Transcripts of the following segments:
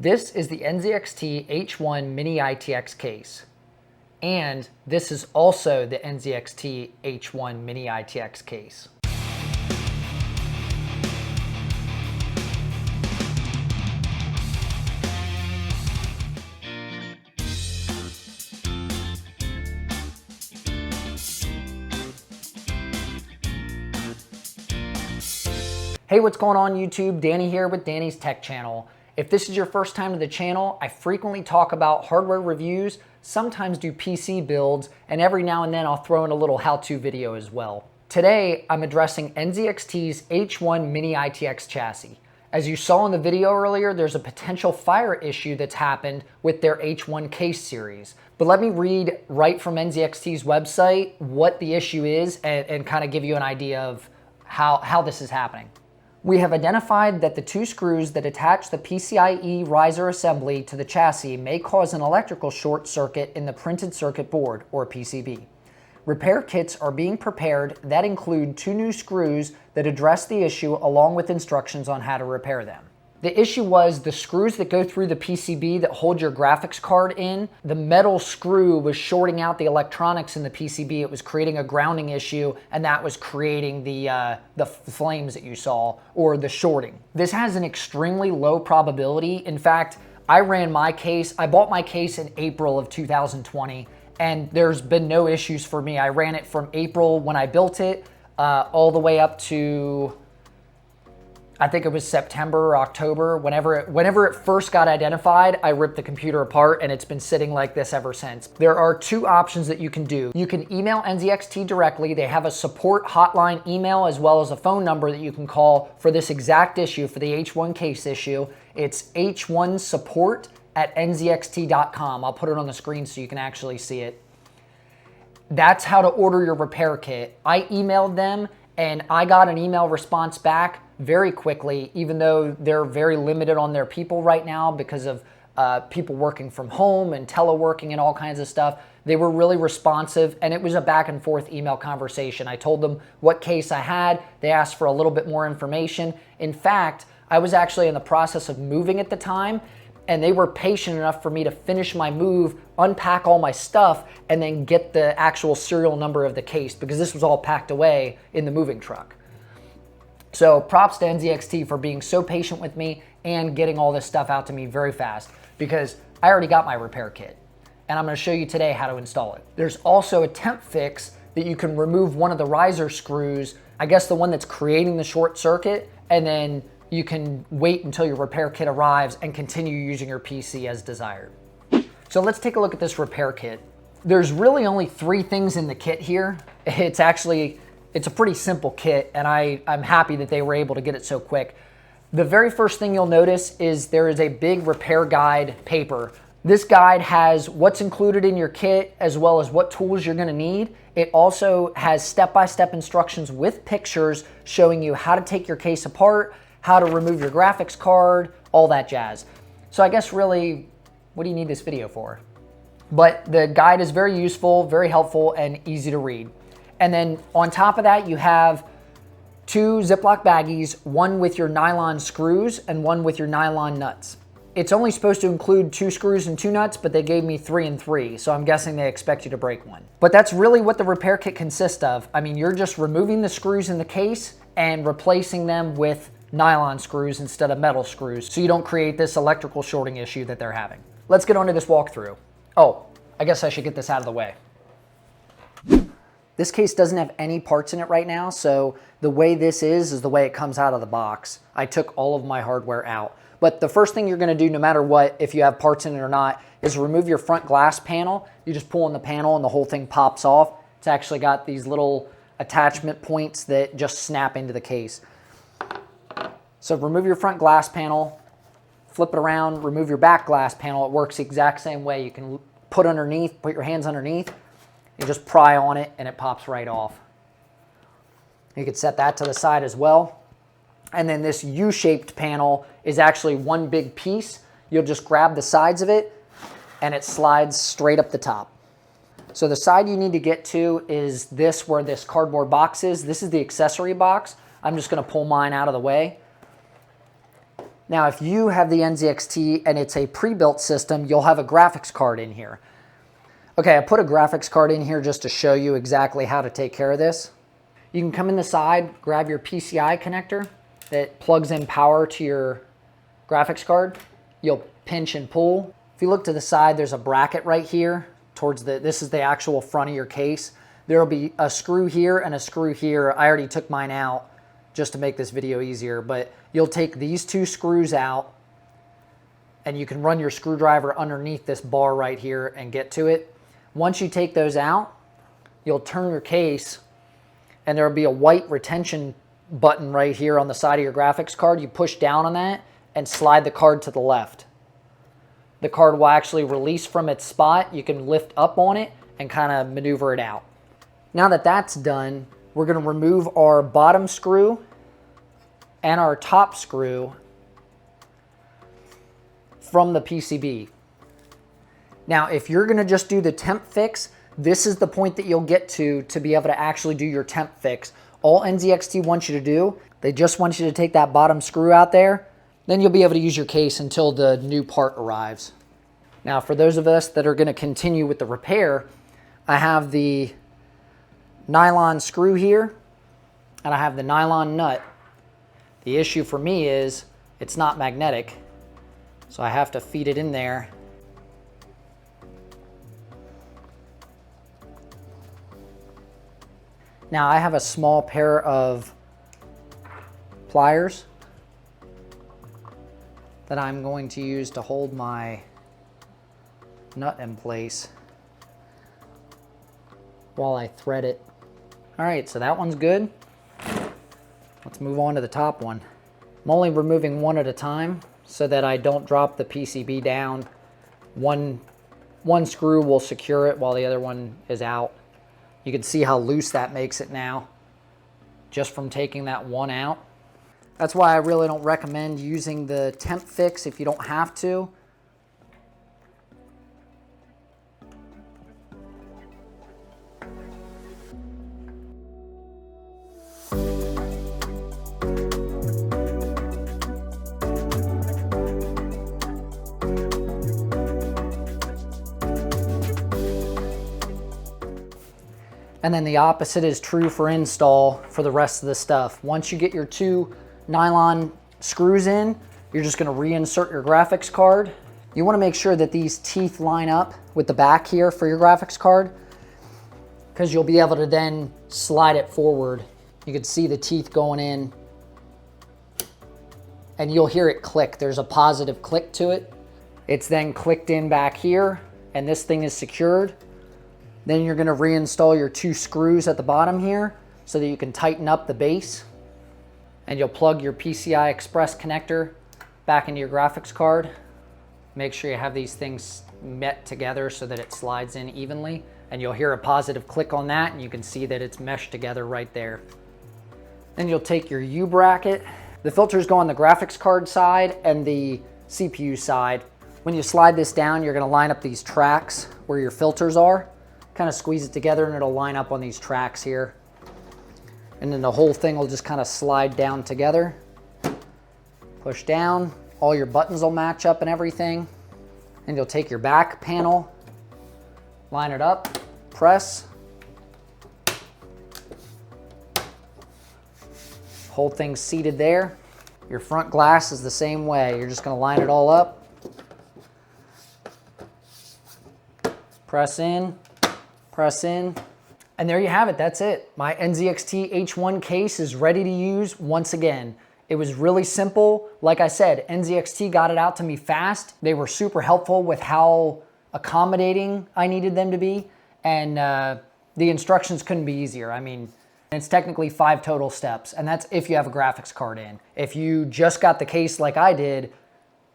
This is the NZXT H1 Mini ITX case. And this is also the NZXT H1 Mini ITX case. Hey, what's going on YouTube? Danny here with Danny's Tech Channel. If this is your first time to the channel, I frequently talk about hardware reviews, sometimes do PC builds, and every now and then I'll throw in a little how-to video as well. Today, I'm addressing NZXT's H1 Mini ITX chassis. As you saw in the video earlier, there's a potential fire issue that's happened with their H1 case series. But let me read right from NZXT's website what the issue is and kind of give you an idea of how this is happening. We have identified that the two screws that attach the PCIe riser assembly to the chassis may cause an electrical short circuit in the printed circuit board, or PCB. Repair kits are being prepared that include two new screws that address the issue along with instructions on how to repair them. The issue was the screws that go through the PCB that hold your graphics card in, the metal screw was shorting out the electronics in the PCB. It was creating a grounding issue, and that was creating the flames that you saw, or the shorting. This has an extremely low probability. In fact, I bought my case in April of 2020, and there's been no issues for me. I ran it from April when I built it, all the way up to, I think it was September or October. Whenever it first got identified, I ripped the computer apart, and it's been sitting like this ever since. There are two options that you can do. You can email NZXT directly. They have a support hotline email as well as a phone number that you can call for this exact issue, for the H1 case issue. It's h1support@nzxt.com. I'll put it on the screen so you can actually see it. That's how to order your repair kit. I emailed them, and I got an email response back very quickly, even though they're very limited on their people right now because of people working from home and teleworking and all kinds of stuff. They were really responsive, and it was a back and forth email conversation. I told them what case I had. They asked for a little bit more information. In fact, I was actually in the process of moving at the time, and they were patient enough for me to finish my move, unpack all my stuff, and then get the actual serial number of the case, because this was all packed away in the moving truck. So props to NZXT for being so patient with me and getting all this stuff out to me very fast, because I already got my repair kit, and I'm going to show you today how to install it. There's also a temp fix that you can remove one of the riser screws, I guess the one that's creating the short circuit, and then you can wait until your repair kit arrives and continue using your PC as desired. So let's take a look at this repair kit. There's really only three things in the kit here. It's a pretty simple kit, and I'm happy that they were able to get it so quick. The very first thing you'll notice is there is a big repair guide paper. This guide has what's included in your kit as well as what tools you're gonna need. It also has step-by-step instructions with pictures showing you how to take your case apart, how to remove your graphics card, all that jazz. So I guess really, what do you need this video for? But the guide is very useful, very helpful, and easy to read. And then on top of that, you have two Ziploc baggies, one with your nylon screws and one with your nylon nuts. It's only supposed to include 2 screws and 2 nuts, but they gave me 3 and 3, so I'm guessing they expect you to break one. But that's really what the repair kit consists of. I mean, you're just removing the screws in the case and replacing them with nylon screws instead of metal screws, so you don't create this electrical shorting issue that they're having. Let's get on to this walkthrough. Oh, I guess I should get this out of the way. This case doesn't have any parts in it right now, so the way this is the way it comes out of the box. I took all of my hardware out. But the first thing you're gonna do, no matter what, if you have parts in it or not, is remove your front glass panel. You just pull on the panel and the whole thing pops off. It's actually got these little attachment points that just snap into the case. So remove your front glass panel, flip it around, remove your back glass panel. It works the exact same way. You can put your hands underneath, you just pry on it and it pops right off. You could set that to the side as well. And then this U-shaped panel is actually one big piece. You'll just grab the sides of it and it slides straight up the top. So the side you need to get to is this, where this cardboard box is. This is the accessory box. I'm just gonna pull mine out of the way. Now, if you have the NZXT and it's a pre-built system, you'll have a graphics card in here. Okay, I put a graphics card in here just to show you exactly how to take care of this. You can come in the side, grab your PCI connector that plugs in power to your graphics card. You'll pinch and pull. If you look to the side, there's a bracket right here towards this is the actual front of your case. There'll be a screw here and a screw here. I already took mine out just to make this video easier, but you'll take these two screws out and you can run your screwdriver underneath this bar right here and get to it. Once you take those out, you'll turn your case and there'll be a white retention button right here on the side of your graphics card. You push down on that and slide the card to the left. The card will actually release from its spot. You can lift up on it and kind of maneuver it out. Now that that's done, we're going to remove our bottom screw and our top screw from the PCB. Now, if you're going to just do the temp fix, this is the point that you'll get to be able to actually do your temp fix. All NZXT wants you to do, they just want you to take that bottom screw out there, then you'll be able to use your case until the new part arrives. Now, for those of us that are going to continue with the repair, I have the nylon screw here and I have the nylon nut. The issue for me is it's not magnetic, so I have to feed it in there. Now I have a small pair of pliers that I'm going to use to hold my nut in place while I thread it. All right, so that one's good. Let's move on to the top one. I'm only removing one at a time so that I don't drop the PCB down. One screw will secure it while the other one is out. You can see how loose that makes it now, just from taking that one out. That's why I really don't recommend using the temp fix if you don't have to. And then the opposite is true for install for the rest of the stuff. Once you get your two nylon screws in, you're just gonna reinsert your graphics card. You wanna make sure that these teeth line up with the back here for your graphics card, because you'll be able to then slide it forward. You can see the teeth going in and you'll hear it click. There's a positive click to it. It's then clicked in back here and this thing is secured. Then you're gonna reinstall your two screws at the bottom here so that you can tighten up the base. And you'll plug your PCI Express connector back into your graphics card. Make sure you have these things met together so that it slides in evenly. And you'll hear a positive click on that and you can see that it's meshed together right there. Then you'll take your U bracket. The filters go on the graphics card side and the CPU side. When you slide this down, you're gonna line up these tracks where your filters are. Kind of squeeze it together and it'll line up on these tracks here. And then the whole thing will just kind of slide down together. Push down, all your buttons will match up and everything. And you'll take your back panel, line it up, press. Whole thing's seated there. Your front glass is the same way. You're just gonna line it all up. Press in. Press in, and there you have it. That's it. My NZXT H1 case is ready to use once again. It was really simple. Like I said, NZXT got it out to me fast. They were super helpful with how accommodating I needed them to be, and the instructions couldn't be easier. I mean, it's technically 5 total steps, and that's if you have a graphics card in. If you just got the case like I did,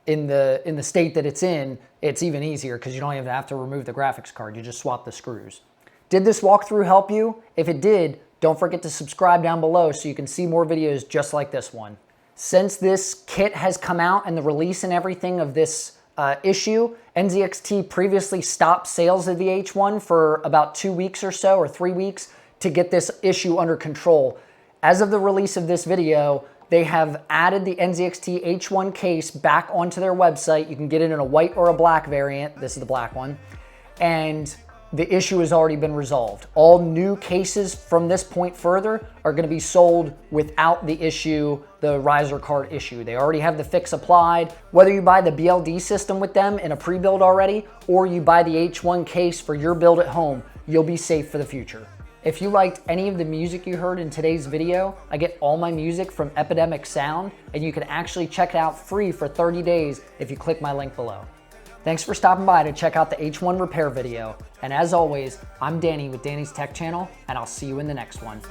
in the state that it's in, it's even easier because you don't even have to remove the graphics card. You just swap the screws. Did this walkthrough help you? If it did, don't forget to subscribe down below so you can see more videos just like this one. Since this kit has come out and the release and everything of this issue, NZXT previously stopped sales of the H1 for about 2 weeks or so, or 3 weeks, to get this issue under control. As of the release of this video, They have added the NZXT H1 case back onto their website. You can get it in a white or a black variant. This is the black one. And the issue has already been resolved. All new cases from this point further are going to be sold without the issue, the riser card issue. They already have the fix applied. Whether you buy the BLD system with them in a pre-build already, or you buy the H1 case for your build at home, you'll be safe for the future. If you liked any of the music you heard in today's video, I get all my music from Epidemic Sound, and you can actually check it out free for 30 days if you click my link below. Thanks for stopping by to check out the H1 repair video. And as always, I'm Danny with Danny's Tech Channel, and I'll see you in the next one.